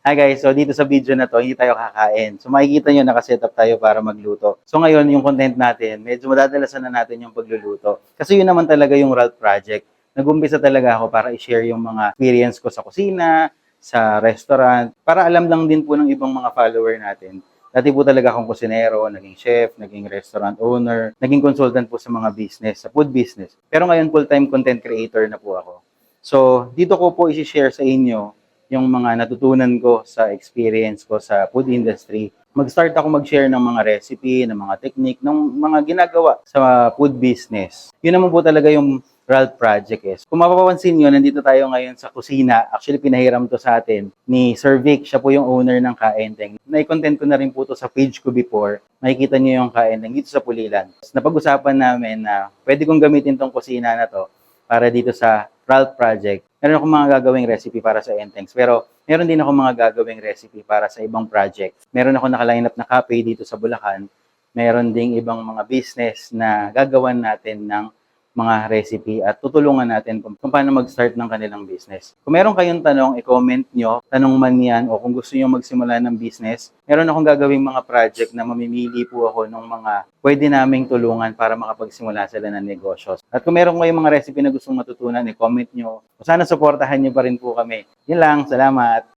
Hi guys, so dito sa video na to, hindi tayo kakain. So makikita nyo, nakasetup tayo para magluto. So ngayon, yung content natin, medyo madadalasan na natin yung pagluluto. Kasi yun naman talaga yung Ralph Project. Nag-umpisa talaga ako para i-share yung mga experience ko sa kusina, sa restaurant, para alam lang din po ng ibang mga follower natin. Dati po talaga akong kusinero, naging chef, naging restaurant owner, naging consultant po sa mga business, sa food business. Pero ngayon, full-time content creator na po ako. So, dito ko po i-share sa inyo yung mga natutunan ko sa experience ko sa food industry. Mag-start ako mag-share ng mga recipe, ng mga technique, ng mga ginagawa sa food business. Yun naman po talaga yung Ralph Project is. Kung mapapansin nyo, nandito tayo ngayon sa kusina. Actually, pinahiram to sa atin ni Sir Vic. Siya po yung owner ng Kaenteng. Nai-content ko na rin po to sa page ko before. Makikita nyo yung Kaenteng dito sa Pulilan. Napag-usapan namin na pwede kong gamitin tong kusina na to para dito sa Ralph Project. Meron akong mga gagawing recipe para sa Entengs, pero meron din ako mga gagawing recipe para sa ibang project. Meron ako naka-line up na cafe dito sa Bulacan. Meron ding ibang mga business na gagawan natin ng mga recipe at tutulungan natin kung paano mag-start ng kanilang business. Kung meron kayong tanong, i-comment nyo, tanong man yan, o kung gusto nyo magsimula ng business, meron akong gagawing mga project na mamimili po ako ng mga pwede naming tulungan para makapagsimula sila ng negosyo. At kung meron kayong mga recipe na gustong matutunan, i-comment nyo. Sana supportahan nyo pa rin po kami. Yun lang, salamat!